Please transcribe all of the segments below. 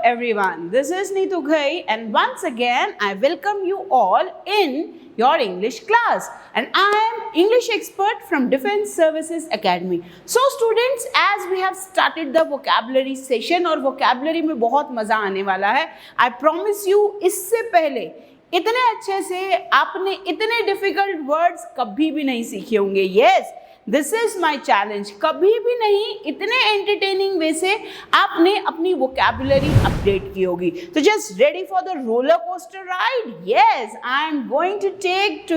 everyone, this is Neetu Ghai and once again I welcome you all in your English class and I am English expert from Defense Services Academy. So students, as we have started the vocabulary session और vocabulary में बहुत मज़ा आने वाला है. I promise you, इससे पहले इतने अच्छे से आपने इतने डिफिकल्ट वर्ड्स कभी भी नहीं सीखे होंगे. Yes, this is my challenge. कभी भी नहीं इतने एंटरटेनिंग वे से आपने अपनी वोकैबुलरी अपडेट की होगी. तो just ready for the roller coaster ride? Yes, I am going to take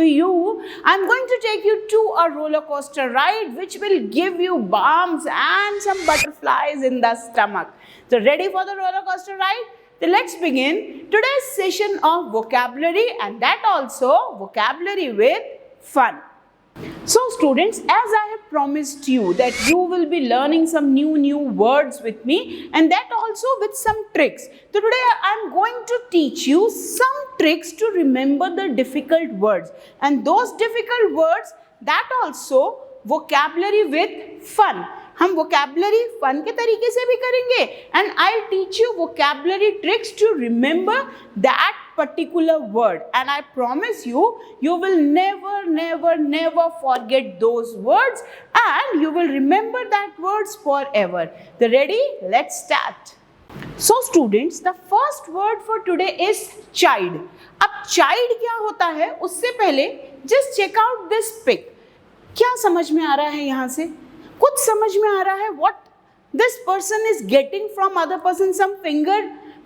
you to a roller coaster ride which will give you bumps and some butterflies in the stomach. So ready for the roller coaster ride? Then let's begin today's session of vocabulary and that also vocabulary with fun. So students, as I have promised you that you will be learning some new words with me and that also with some tricks. So today I am going to teach you some tricks to remember the difficult words and those difficult words that also vocabulary with fun. हम vocabulary fun के तरीके से भी करेंगे and I'll teach you vocabulary tricks to remember that particular word and I promise you, you will never forget those words and you will remember that words forever. So ready? Let's start. So students, the first word for today is child. अब child क्या होता है उससे पहले just check out this pic. क्या समझ में आ रहा है यहाँ से? कुछ समझ में आ रहा है what this person is getting from other person? Some finger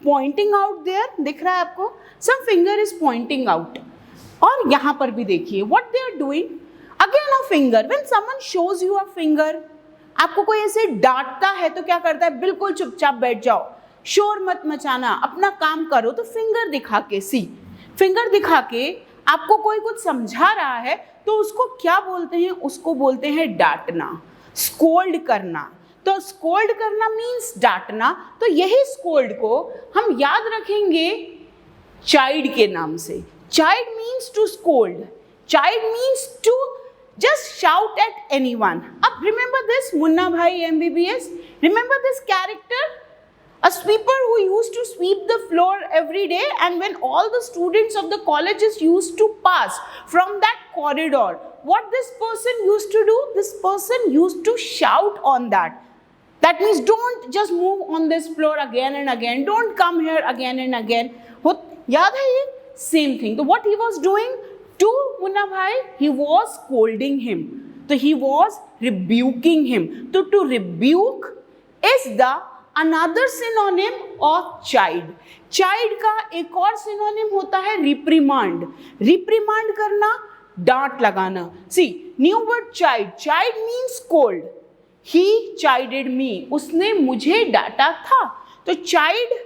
pointing out there, दिख रहा है आपको? Some finger is pointing out. और यहाँ पर भी देखिए what they are doing. Again a finger. When someone shows you a finger, आपको कोई ऐसे डांटता है तो क्या करता है? बिल्कुल चुपचाप बैठ जाओ, शोर मत मचाना, अपना काम करो. तो फिंगर दिखा के फिंगर दिखा के आपको कोई कुछ समझा रहा है तो उसको क्या बोलते हैं? उसको बोलते हैं डांटना, स्कोल्ड करना. तो स्कोल्ड करना मीन्स डांटना. तो यही स्कोल्ड को हम याद रखेंगे चाइल्ड के नाम से. Chide means to scold, chide means to just shout at anyone. अब remember this Munna Bhai MBBS, remember this character, a sweeper who used to sweep the floor every day and when all the students of the colleges used to pass from that corridor, what this person used to do? This person used to shout on that. That means don't just move on this floor again and again, don't come here again and again. याद है ये? Same thing. So what he was doing to Munna Bhai? He was scolding him. So he was rebuking him. So to rebuke is the another synonym of child. Child का एक और synonym होता है reprimand. Reprimand करना, डांट लगाना. See, new word child. Child means scold. He chided me. उसने मुझे डांटा था. तो child,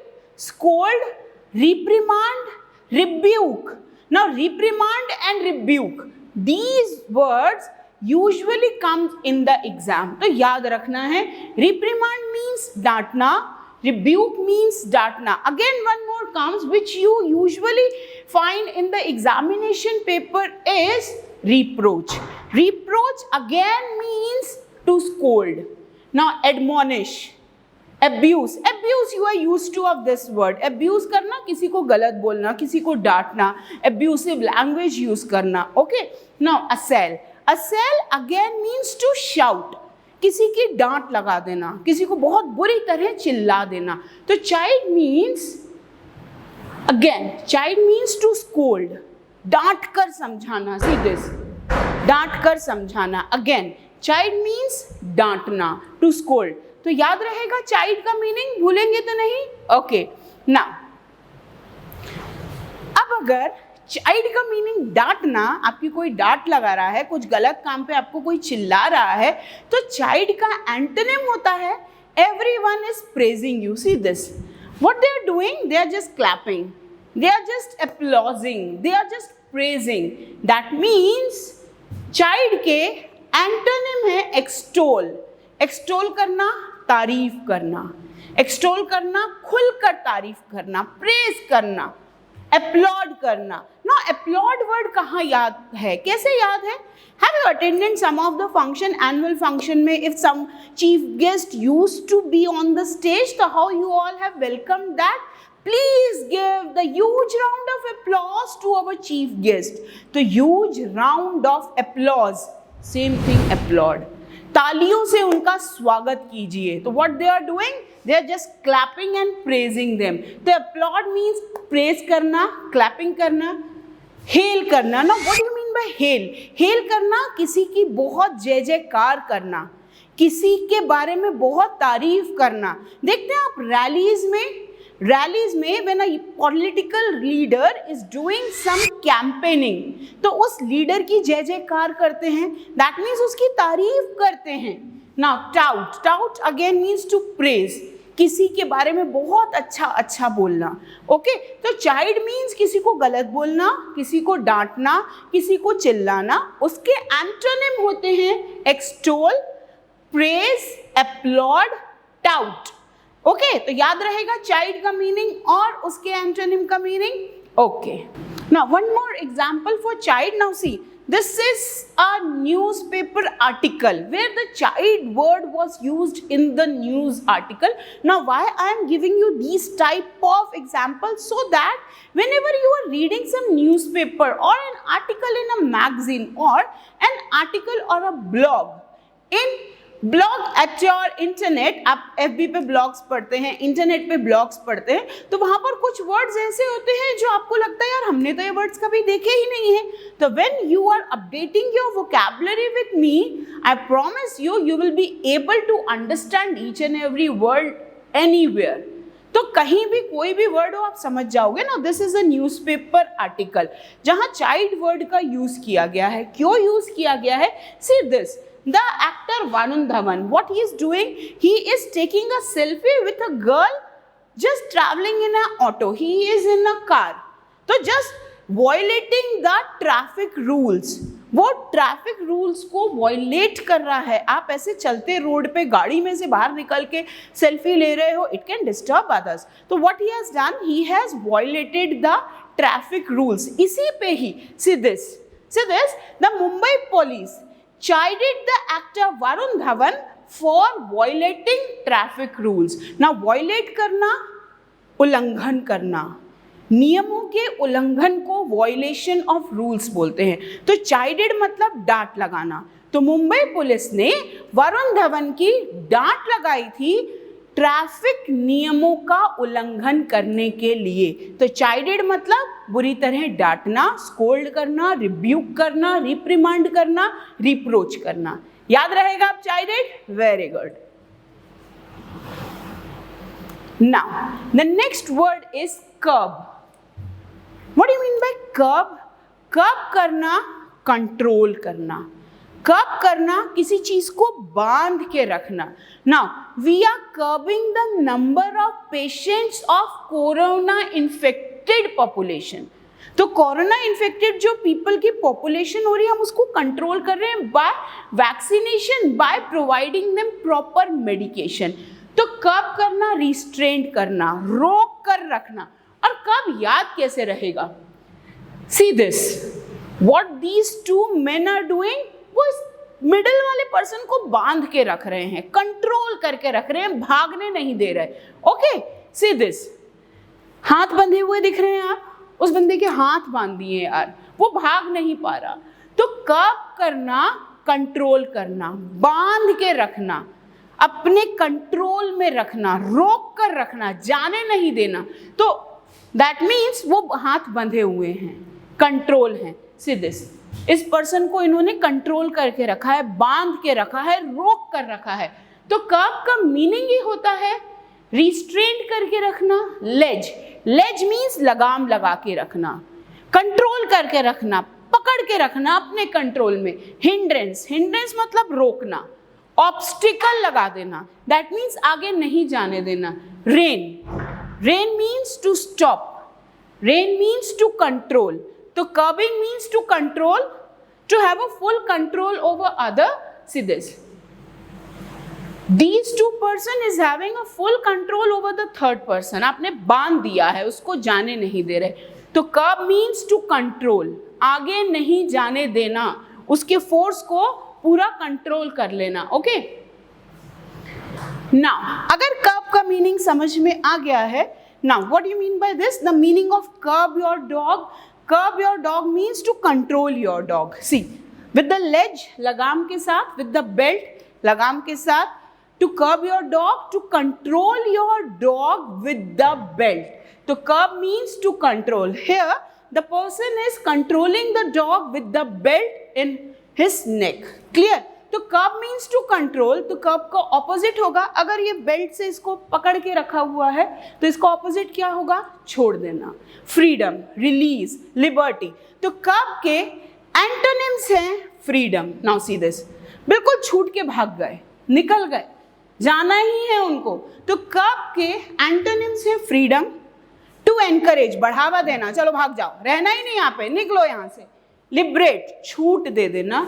scold, reprimand, rebuke. Now reprimand and rebuke, these words usually comes in the exam. तो याद रखना है, reprimand means डांटना, rebuke means डांटना. Again one more comes which you usually find in the examination paper is reproach. Reproach again means to scold. Now admonish, abuse. Abuse you are used to of this word. Abuse करना, किसी को गलत बोलना, किसी को डांटना, abusive language use करना. Okay. Now assail. Assail again means to shout. किसी की डांट लगा देना, किसी को बहुत बुरी तरह चिल्ला देना. तो child means, again child means to scold, डांट कर समझाना. See this, डांट कर समझाना. Again child means डांटना, to scold. तो याद रहेगा child का मीनिंग, भूलेंगे तो नहीं? ओके. नाउ अब अगर चाइल्ड का मीनिंग डांटना, आपकी कोई डांट लगा रहा है, कुछ गलत काम पे आपको कोई चिल्ला रहा है, तो चाइल्ड का एंटोनिम होता है everyone is praising you. See this, what they are doing? They are just clapping, they are just applauding, they are just praising. That means child के एंटोनिम है extol. एक्सटोल करना, तारीफ करना. एक्सटोल करना, खुलकर तारीफ करना, प्रेज करना. applaud करना. Now applaud word कहाँ याद है, कैसे याद है? Have you attended some of the function, annual function में if some chief guest used to be on the stage, so how you all have welcomed that? Please give the huge round of applause to our chief guest. The huge round of applause, same thing, applaud. तालियों से उनका स्वागत कीजिए. तो what they are doing? They are just clapping and praising them. The applaud means praise करना, clapping करना, hail करना. Now what do you mean by hail? Hail करना किसी की बहुत जय जयकार करना, किसी के बारे में बहुत तारीफ करना. देखते हैं आप रैलीज में when a political leader is doing some campaigning, तो उस लीडर की जय जयकार करते हैं. That means उसकी तारीफ करते हैं. Now tout again means to praise, किसी के बारे में बहुत अच्छा बोलना. ओके, तो चाइड मीन्स किसी को गलत बोलना, किसी को डांटना, किसी को चिल्लाना. उसके एंटोनिम होते हैं एक्सटोल, प्रेज, एप्लॉड, टाउट. ओके, तो याद रहेगा चाइल्ड का मीनिंग और उसके एंटोनिम का meaning. Okay, now one more example for child. Now see, this is a newspaper article where the child word was used in the news article. Now why I am giving you these type of examples? So that whenever you are reading some newspaper or an article in a magazine or an article or a blog at your internet, आप FB पे blogs पढ़ते हैं, internet पे blogs पढ़ते हैं, तो वहाँ पर कुछ वर्ड्स ऐसे होते हैं जो आपको लगता है यार हमने तो ये वर्ड्स कभी देखे ही नहीं है. तो when you are updating your vocabulary with me, I promise you will be able to understand each and every word anywhere. तो कहीं भी कोई भी वर्ड हो आप समझ जाओगे ना. This is a newspaper article जहाँ चाइल्ड वर्ड का यूज किया गया है. क्यों यूज किया गया है? See this, the actor Varun Dhawan, what he is doing, he is taking a selfie with a girl just traveling in an auto. He is in a car. तो just violating the traffic rules. वो traffic rules को violet कर रहा है. आप ऐसे चलते road पे गाड़ी में से बाहर निकल के सेल्फी ले रहे हो, इट कैन डिस्टर्ब अदर्स. तो what he has done, he has violated the traffic rules. इसी पे ही see this the Mumbai police chided the actor Varun Dhawan for violating traffic rules. Now violate करना, उल्लंघन करना, नियमों के उल्लंघन को वायलेशन ऑफ रूल्स बोलते हैं. तो चाइडेड मतलब डांट लगाना. तो मुंबई पुलिस ने वरुण धवन की डांट लगाई थी ट्रैफिक नियमों का उल्लंघन करने के लिए. तो चाइडेड मतलब बुरी तरह डांटना, स्कोल्ड करना, रिब्यूक करना, रिप्रिमांड करना, रिप्रोच करना. याद रहेगा आप chided? Very good. Now the next word is curb. What do you mean by curb? Curb करना, कंट्रोल करना. कर्ब करना किसी चीज को बांध के रखना. Now we are curbing the number of patients of corona infected population. तो कोरोना इन्फेक्टेड जो पीपल की पॉपुलेशन हो रही है हम उसको कंट्रोल कर रहे हैं by vaccination, by providing them proper medication. तो कर्ब करना, रिस्ट्रेंट करना, रोक कर रखना. और कर्ब याद कैसे रहेगा? See this, what these two men are doing, वो मिडिल वाले पर्सन को बांध के रख रहे हैं, कंट्रोल करके रख रहे हैं, भागने नहीं दे रहे. ओके, सी दिस, हाथ बंधे हुए दिख रहे हैं आप, उस बंदे के हाथ बांध दिए यार, वो भाग नहीं पा रहा. तो कर्ब करना, कंट्रोल करना, बांध के रखना, अपने कंट्रोल में रखना, रोक कर रखना, जाने नहीं देना. तो दैट मीन्स वो हाथ बंधे हुए हैं, कंट्रोल हैं. सी दिस, इस पर्सन को इन्होंने कंट्रोल करके रखा है, बांध के रखा है, रोक कर रखा है. तो कर्ब का मीनिंग ही होता है रिस्ट्रेंट करके रखना. लेज मीन्स लगाम लगा के रखना, कंट्रोल करके रखना, पकड़ के रखना अपने कंट्रोल में. हिंड्रेंस मतलब रोकना, ऑब्स्टिकल लगा देना, दैट मीन्स आगे नहीं जाने देना. Rein means to stop, rein means to control. तो curbing means to control, to have a full control over other. See this, these two person is having a full control over the third person. आपने बांध दिया है, उसको जाने नहीं दे रहे. तो कर्ब मीन्स टू कंट्रोल, आगे नहीं जाने देना, उसके फोर्स को पूरा कंट्रोल कर लेना। ओके, नाउ अगर कर्ब का मीनिंग समझ में आ गया है, now what do you mean by this? The meaning of curb your dog, curb your dog means to control your dog. See, with the leash लगाम के साथ, विद द बेल्ट लगाम के साथ, to curb your dog, to control your dog with the belt. So curb means to control. Here the person is controlling the dog with the belt in his neck. Clear? तो curb means to control. तो curb का opposite होगा, अगर ये belt से इसको पकड़ के रखा हुआ है तो इसका opposite क्या होगा? छोड़ देना। Freedom, release, liberty. तो curb के antonyms हैं freedom. Now see this. बिल्कुल छूट के भाग गए, निकल गए, जाना ही है उनको, तो कर्ब के एंटोनिम्स है फ्रीडम, टू एनकरेज, बढ़ावा देना, चलो भाग जाओ, रहना ही नहीं यहाँ पे, निकलो यहाँ से, लिबरेट, छूट दे देना,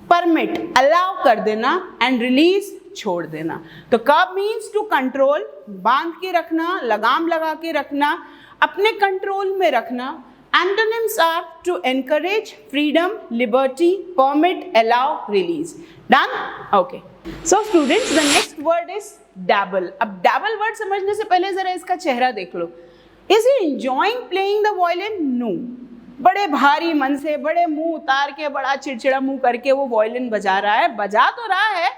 परमिट, अलाउ कर देना, एंड रिलीज, छोड़ देना। तो कर्ब मीन्स टू कंट्रोल, बांध के रखना, लगाम लगा के रखना, अपने कंट्रोल में रखना। Antonyms are to encourage, freedom, liberty, permit, allow, release. Done? Okay. So students, the next word is dabble. अब dabble word समझने से पहले जरा इसका चेहरा देख लो। Is he enjoying playing the violin? No. बड़े भारी मन से, बड़े मुंह उतार के, बड़ा चिड़चिड़ा मुंह करके वो वायलिन बजा रहा है, बजा तो रहा है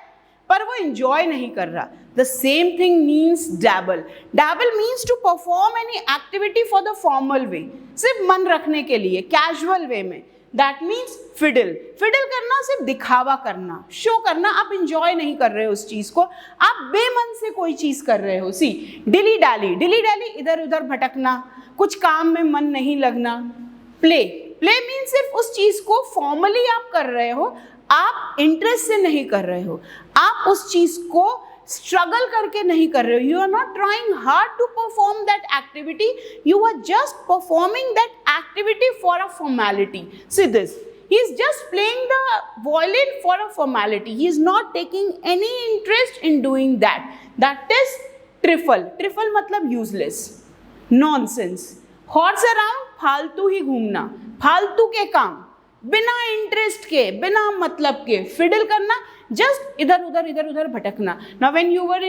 पर वो enjoy नहीं कर रहा। The same thing means dabble. Dabble means to perform any activity for the formal way. सिर्फ मन रखने के लिए, casual way में. That means fiddle. Fiddle करना सिर्फ दिखावा करना, शो करना, आप enjoy नहीं कर रहे हो उस चीज को, आप बेमन से कोई चीज कर रहे हो। सी, डिली डाली, डिली डाली, इधर उधर भटकना, कुछ काम में मन नहीं लगना। प्ले, प्ले मीन्स सिर्फ उस चीज को फॉर्मली आप कर रहे हो, आप इंटरेस्ट से नहीं कर रहे हो, आप उस चीज को स्ट्रगल करके नहीं कर रहे हो, you are not trying hard to perform that activity, you are just performing that activity for a formality. See this, he is just playing the violin for a formality, he is not taking any interest in doing that. That is trifle. Trifle मतलब useless, nonsense, horse around, फालतू ही घूमना, फालतू के काम, बिना interest के, बिना मतलब के, फिडल करना, जस्ट इधर उधर भटकना। Now when you were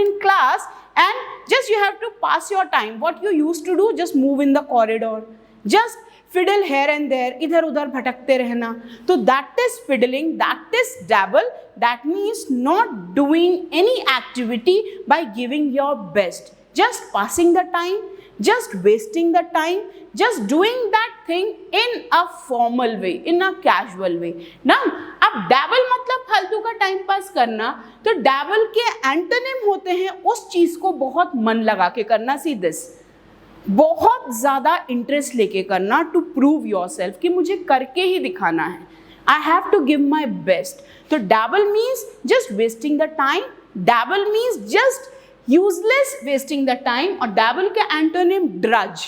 in class and just you have to pass your time, what you used to do, just move in the corridor, just fiddle here and there, इधर उधर भटकते रहना, तो that is fiddling, that is dabble, that means not doing any activity by giving your best, just passing the time, just wasting the time, just doing that thing in a formal way, in a casual way. Now, अब dabble मतलब फालतू का time pass करना, तो dabble के antonym होते हैं उस चीज को बहुत मन लगा के करना। सी दिस, बहुत ज्यादा इंटरेस्ट लेके करना, टू प्रूव योर सेल्फ, कि मुझे करके ही दिखाना है, I have to give my best. तो dabble means just wasting the time, dabble means just useless wasting the time, और dabble के antonym drudge.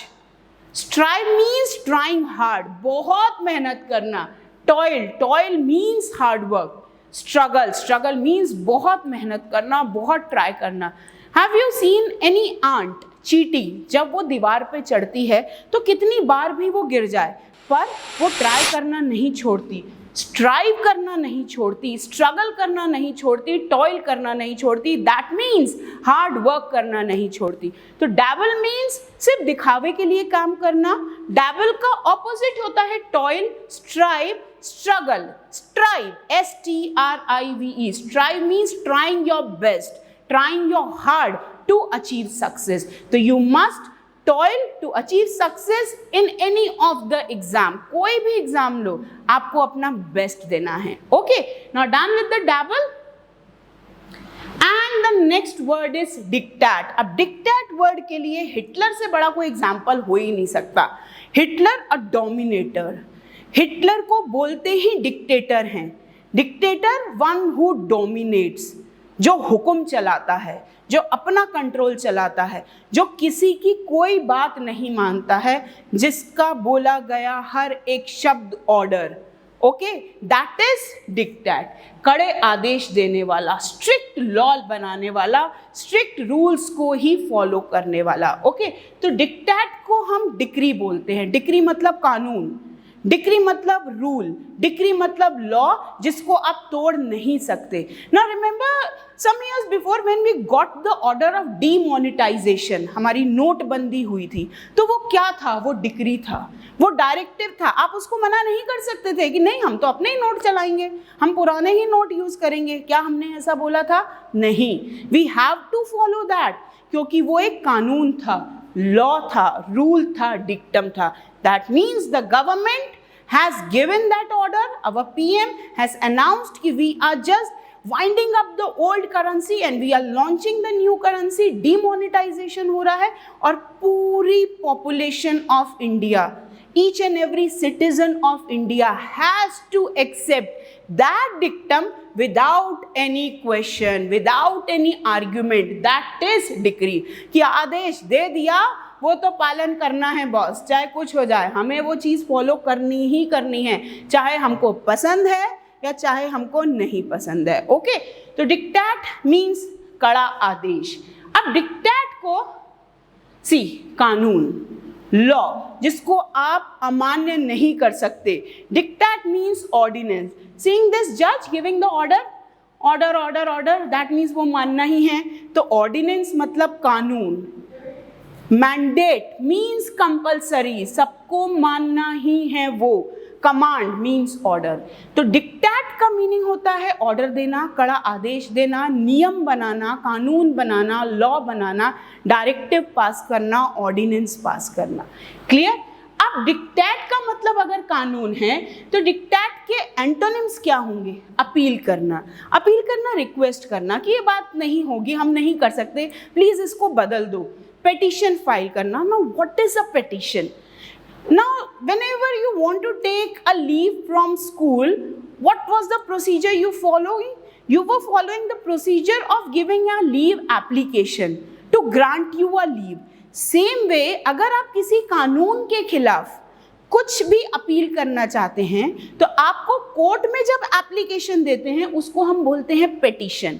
Strive means trying hard, बहुत मेहनत करना, toil, toil means hard work, struggle, struggle means बहुत मेहनत करना, बहुत ट्राई करना। Have you seen any ant, चींटी जब वो दीवार पे चढ़ती है तो कितनी बार भी वो गिर जाए पर वो ट्राई करना नहीं छोड़ती, स्ट्राइव करना नहीं छोड़ती, स्ट्रगल करना नहीं छोड़ती, टॉयल करना नहीं छोड़ती, दैट मीन्स हार्ड वर्क करना नहीं छोड़ती। तो डैबल मीन्स सिर्फ दिखावे के लिए काम करना, डैबल का ऑपोजिट होता है toil, strive, struggle. Strive, STRIVE, strive means trying your best, trying your hard to achieve success. So you must toil to achieve success in any of the exam. कोई भी एग्जाम लो, आपको अपना best देना है। Okay, now done with the dabble. And the next word is dictate. अब dictate word के लिए Hitler से बड़ा कोई एग्जाम्पल हो ही नहीं सकता। हिटलर अ डोमिनेटर, हिटलर को बोलते ही डिक्टेटर हैं। डिक्टेटर वन हु डोमिनेट्स, जो हुक्म चलाता है, जो अपना कंट्रोल चलाता है, जो किसी की कोई बात नहीं मानता है, जिसका बोला गया हर एक शब्द order. Okay, that is dictate, कड़े आदेश देने वाला, स्ट्रिक्ट लॉ बनाने वाला, स्ट्रिक्ट रूल्स को ही फॉलो करने वाला। ओके, तो डिक्टेट को हम डिक्री बोलते हैं। डिक्री मतलब कानून, डिक्री मतलब रूल, डिक्री मतलब लॉ जिसको आप तोड़ नहीं सकते। Now remember some years before when we got the order of demonetization, हमारी नोटबंदी हुई थी, तो वो क्या था? वो डिक्री था, वो डायरेक्टिव था। आप उसको मना नहीं कर सकते थे कि नहीं हम तो अपने ही नोट चलाएंगे, हम पुराने ही नोट यूज करेंगे। क्या हमने ऐसा बोला था? नहीं, we have to follow that, क्योंकि वो एक कानून था, लॉ था, रूल था, डिक्टम था। That means the government has given that order. Our PM has announced कि we are just winding up the old currency and we are launching the new currency. Demonetization हो रहा है और पूरी population of India, each and every citizen of India has to accept that dictum without any question, without any argument. That is decree कि आदेश दे दिया, वो तो पालन करना है बॉस, चाहे कुछ हो जाए, हमें वो चीज़ फॉलो करनी ही करनी है, चाहे हमको पसंद है या चाहे हमको नहीं पसंद है। ओके, तो डिक्टेट मीन्स कड़ा आदेश। अब डिक्टेट को कानून, लॉ जिसको आप अमान्य नहीं कर सकते। Dictate means ordinance. Seeing this जज giving the order, order order order, that means वो मानना ही है। तो ऑर्डिनेंस मतलब कानून। मैंडेट मीन्स कंपल्सरी, सबको मानना ही है वो। Command means order. तो डिक्टेट का मीनिंग होता है ऑर्डर देना, कड़ा आदेश देना, नियम बनाना, कानून बनाना, लॉ बनाना, डायरेक्टिव पास करना, ऑर्डिनेंस पास करना। क्लियर? अब डिक्टेट का मतलब अगर कानून है तो डिक्टेट के एंटोनिम्स क्या होंगे? अपील करना, अपील करना, रिक्वेस्ट करना कि ये बात नहीं होगी, हम नहीं कर सकते, प्लीज इसको बदल दो। पेटिशन फाइल करना। Now what is a petition? Now, whenever you want to take a leave from school, what was the procedure you following? You were following the procedure of giving a leave application to grant you a leave. Same way, अगर आप किसी कानून के खिलाफ कुछ भी appeal करना चाहते हैं तो आपको कोर्ट में जब एप्लीकेशन देते हैं उसको हम बोलते हैं petition.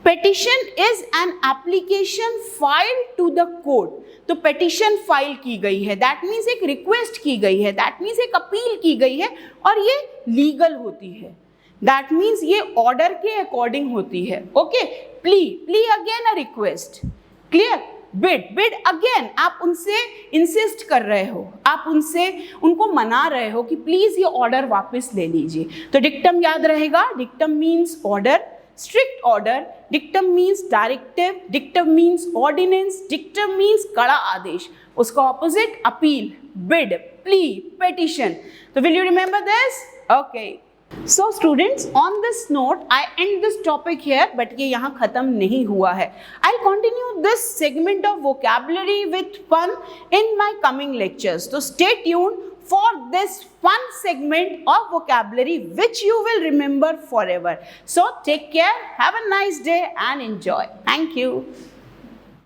Petition is an application file to the court. तो पेटिशन फाइल की गई है, दैट मीन्स एक रिक्वेस्ट की गई है, दैट मीन्स एक अपील की गई है और ये लीगल होती है, दैट मीन्स ये ऑर्डर के अकॉर्डिंग होती है। Okay, plea again a request. Clear? Bid again, आप उनसे इंसिस्ट कर रहे हो, आप उनको मना रहे हो कि प्लीज ये ऑर्डर वापस ले लीजिए। तो डिक्टम याद रहेगा, dictum means order, strict order, dictum means directive, dictum means ordinance, dictum means कड़ा आदेश, उसका opposite appeal, bid, plea, petition. So will you remember this? Okay. So students, on this note, I end this topic here, but ये यहाँ खत्म नहीं हुआ है. I'll continue this segment of vocabulary with fun in my coming lectures. So stay tuned for this fun segment of vocabulary which you will remember forever. So take care, have a nice day and enjoy. Thank you.